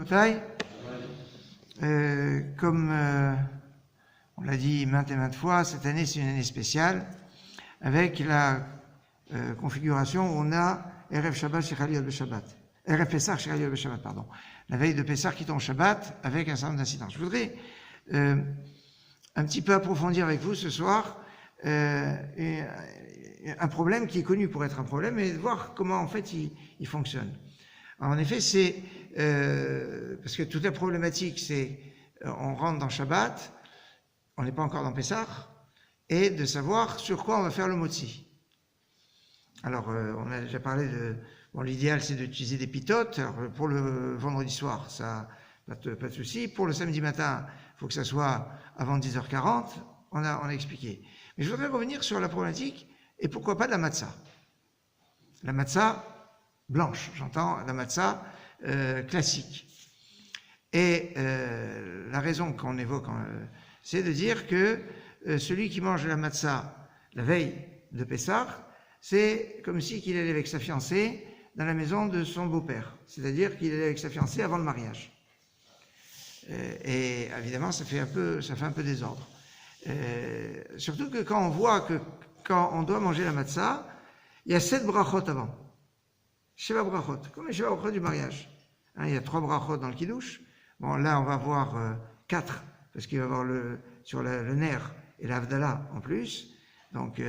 Rabotai, comme on l'a dit maintes et maintes fois, cette année c'est une année spéciale avec la configuration où on a Erev Shabbat Shechal Yod B'Shabbat, Erev Pessah Shechal Yod B'Shabbat, pardon, la veille de Pessah qui tombe Shabbat avec un certain nombre d'incidents. Je voudrais un petit peu approfondir avec vous ce soir un problème qui est connu pour être un problème et voir comment en fait il fonctionne. Alors, en effet, c'est parce que toute la problématique, c'est on rentre dans Shabbat, on n'est pas encore dans Pessah, et de savoir sur quoi on va faire le motzi. Alors, on a déjà parlé de... Bon, l'idéal, c'est d'utiliser des pitotes. Alors, pour le vendredi soir, ça pas de souci. Pour le samedi matin, il faut que ça soit avant 10h40. On a expliqué. Mais je voudrais revenir sur la problématique, et pourquoi pas de la matzah. La matzah blanche, j'entends, la matzah classique. Et la raison qu'on évoque, c'est de dire que celui qui mange la matzah la veille de Pessah, c'est comme si qu'il allait avec sa fiancée dans la maison de son beau-père. C'est-à-dire qu'il allait avec sa fiancée avant le mariage. Et évidemment, ça fait un peu désordre. Surtout que quand on voit que quand on doit manger la matzah, il y a 7 brachot avant. Sheva brachot, comme les Sheva brachot du mariage. Il y a 3 brachot dans le kiddush. Bon, là, on va voir 4, parce qu'il va y avoir sur le ner et l'avdallah en plus. Donc,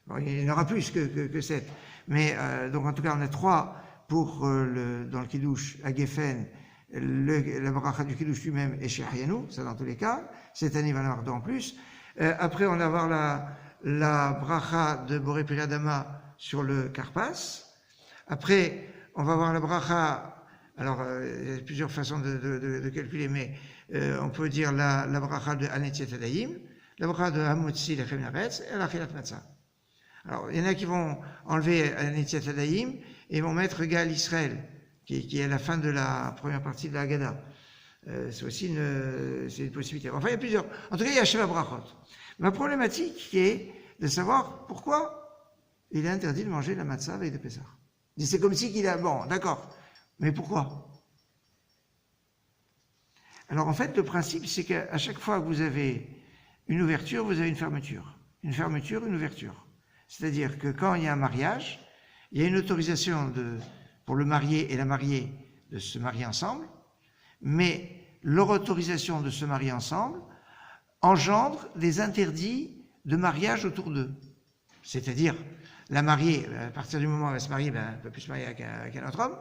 bon, il y en aura plus que 7. Mais, donc, en tout cas, on a 3 pour dans le kiddush, à Geffen, la bracha du kiddush lui-même et Shechianu, ça dans tous les cas. Cette année, il va y en avoir 2 en plus. Après, on va avoir la bracha de Boré Piradama sur le Karpas. Après, on va voir la bracha, alors il y a plusieurs façons de calculer, mais on peut dire la bracha de Anetiet Adaïm, la bracha de Hamotzi Lechem Naretz et la Chilat Matzah. Alors, il y en a qui vont enlever Anetiet Adaïm et vont mettre Gal Israël, qui est à la fin de la première partie de la Haggadah. C'est aussi une possibilité. Enfin, il y a plusieurs. En tout cas, il y a Sheva Brachot. Ma problématique est de savoir pourquoi il est interdit de manger la matzah veille de Pessah. C'est comme si qu'il a... Bon, d'accord. Mais pourquoi? Alors, en fait, le principe, c'est qu'à chaque fois que vous avez une ouverture, vous avez une fermeture. Une fermeture, une ouverture. C'est-à-dire que quand il y a un mariage, il y a une autorisation pour le marié et la mariée de se marier ensemble, mais leur autorisation de se marier ensemble engendre des interdits de mariage autour d'eux. C'est-à-dire, la mariée, à partir du moment où elle va se marier, elle ne peut plus se marier avec un autre homme,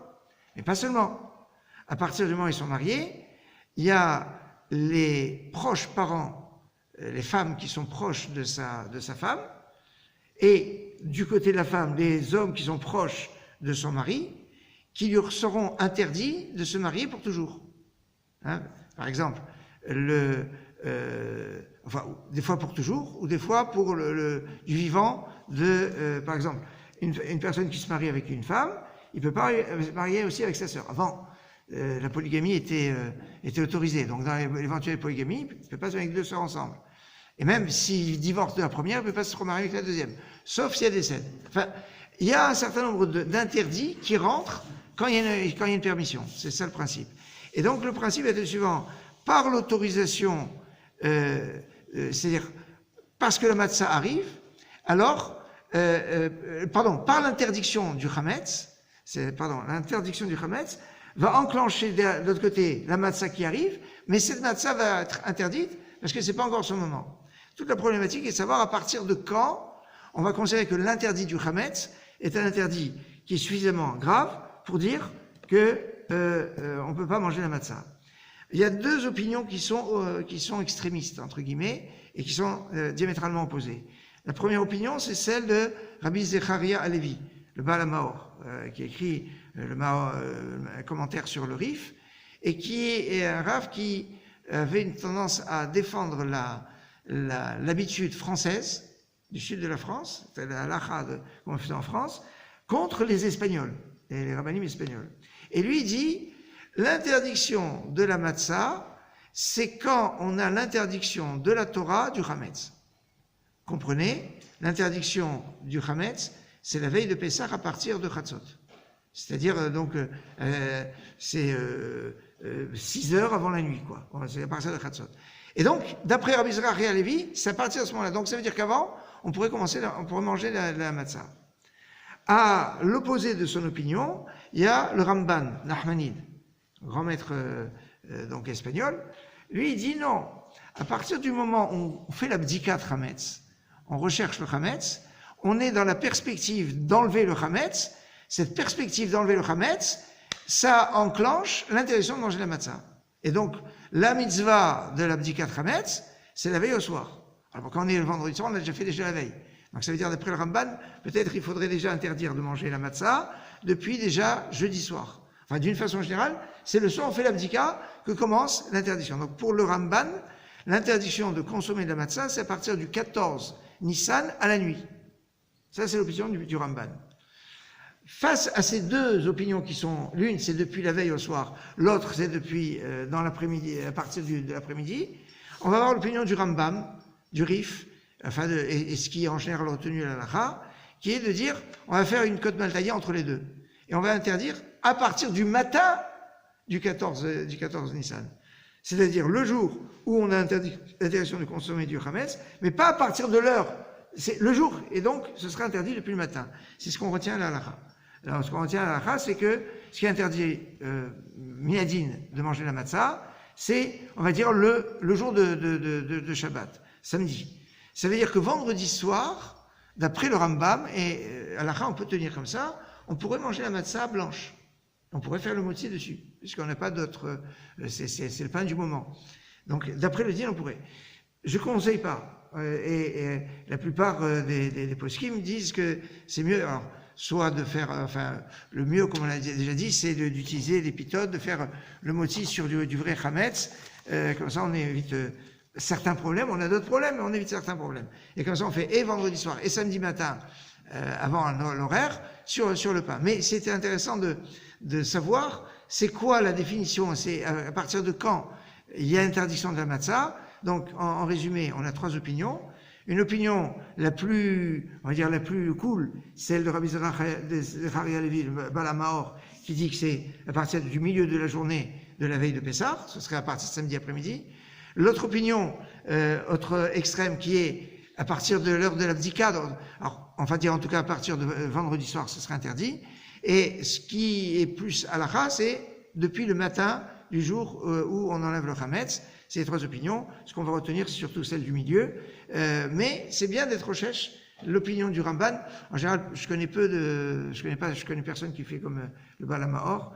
mais pas seulement. À partir du moment où ils sont mariés, il y a les proches parents, les femmes qui sont proches de sa femme, et du côté de la femme, les hommes qui sont proches de son mari, qui lui seront interdits de se marier pour toujours. Hein? Par exemple, enfin, des fois pour toujours, ou des fois pour du vivant par exemple, une personne qui se marie avec une femme, il peut pas se marier aussi avec sa sœur. Avant, la polygamie était autorisée. Donc, dans l'éventuelle polygamie, il ne peut pas se marier avec 2 sœurs ensemble. Et même s'il divorce de la première, il ne peut pas se remarier avec la deuxième. Sauf si elle décède. Enfin, il y a un certain nombre d'interdits qui rentrent quand il y a une permission. C'est ça le principe. Et donc, le principe est le suivant. Par l'autorisation, c'est-à-dire parce que la matzah arrive, alors, par l'interdiction du chametz, l'interdiction du chametz va enclencher de l'autre côté la matzah qui arrive, mais cette matzah va être interdite parce que c'est pas encore son moment. Toute la problématique est de savoir à partir de quand on va considérer que l'interdit du chametz est un interdit qui est suffisamment grave pour dire que on peut pas manger la matzah. Il y a 2 opinions qui sont extrémistes entre guillemets et qui sont diamétralement opposées. La première opinion, c'est celle de Rabbi Zecharia Halevi, le Baal HaMaor, qui a écrit un commentaire sur le Rif, et qui est un Rav qui avait une tendance à défendre l'habitude française, du sud de la France, la halakha qu'on faisait en France, contre les Espagnols, les rabbinim espagnols. Et lui, il dit, l'interdiction de la matzah, c'est quand on a l'interdiction de la Torah du chametz. Comprenez, l'interdiction du chametz, c'est la veille de Pessah à partir de Chatzot. C'est-à-dire, donc, c'est 6 heures avant la nuit, quoi. C'est à partir de Khatsot. Et donc, d'après Rabbi Zrach et Alevi, c'est à partir de ce moment-là. Donc, ça veut dire qu'avant, on pourrait manger la matzah. À l'opposé de son opinion, il y a le Ramban, Nachmanide, grand maître donc espagnol. Lui, il dit non. À partir du moment où on fait la bdikat Hametz, on recherche le Hametz, on est dans la perspective d'enlever le Hametz. Cette perspective d'enlever le Hametz, ça enclenche l'interdiction de manger la matzah. Et donc, la mitzvah de la bdikat Hametz, c'est la veille au soir. Alors, quand on est le vendredi soir, on l'a déjà fait la veille. Donc, ça veut dire, d'après le Ramban, peut-être il faudrait déjà interdire de manger la matzah depuis déjà jeudi soir. Enfin, d'une façon générale, c'est le soir où on fait la bdika que commence l'interdiction. Donc, pour le Ramban, l'interdiction de consommer de la matzah, c'est à partir du 14 Nissan à la nuit. Ça, c'est l'opinion du Ramban. Face à ces deux opinions qui sont, l'une c'est depuis la veille au soir, l'autre c'est depuis dans l'après-midi, à partir de l'après-midi, on va voir l'opinion du Rambam, du Rif, enfin et ce qui est en général retenu à la halakha, qui est de dire on va faire une cote maltaïa entre les deux. Et on va interdire à partir du matin du 14 Nissan. C'est-à-dire le jour où on a l'interdiction de consommer du Hametz, mais pas à partir de l'heure. C'est le jour, et donc ce sera interdit depuis le matin. C'est ce qu'on retient à la halakha. Alors, ce qu'on retient à la halakha, c'est que ce qui est interdit minadine de manger la matzah, c'est, on va dire, le jour de Shabbat, samedi. Ça veut dire que vendredi soir, d'après le Rambam, et à la halakha on peut tenir comme ça, on pourrait manger la matzah blanche. On pourrait faire le motzi dessus, puisqu'on n'a pas d'autre... c'est le pain du moment. Donc, d'après le din, on pourrait. Je ne conseille pas. Et la plupart des poskim disent que c'est mieux... Alors, soit de faire, enfin, le mieux, comme on l'a déjà dit, c'est d'utiliser des pitotes, de faire le motzi sur du vrai chametz. Comme ça, on évite certains problèmes. On a d'autres problèmes, mais on évite certains problèmes. Et comme ça, on fait et vendredi soir et samedi matin, avant l'horaire, sur le pain. Mais c'était intéressant de savoir c'est quoi la définition, c'est à partir de quand il y a interdiction de la matzah. Donc, en résumé, on a trois opinions. Une opinion la plus, on va dire la plus cool, celle de Rabbi Zerach de Hari Alevi, le Baal HaMaor, qui dit que c'est à partir du milieu de la journée de la veille de Pessah, ce serait à partir de samedi après-midi. L'autre opinion, autre extrême, qui est à partir de l'heure de la bdika, alors on va dire en tout cas à partir de vendredi soir, ce serait interdit. Et ce qui est plus halakha, c'est depuis le matin du jour où on enlève le chametz. C'est les trois opinions. Ce qu'on va retenir, c'est surtout celle du milieu. Mais c'est bien d'être recherche l'opinion du Ramban. En général, je connais personne qui fait comme le Baal HaMaor,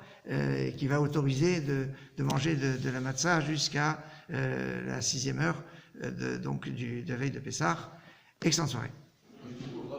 qui va autoriser de manger de la matzah jusqu'à la 6e heure, de la veille de Pessah. Excellente soirée.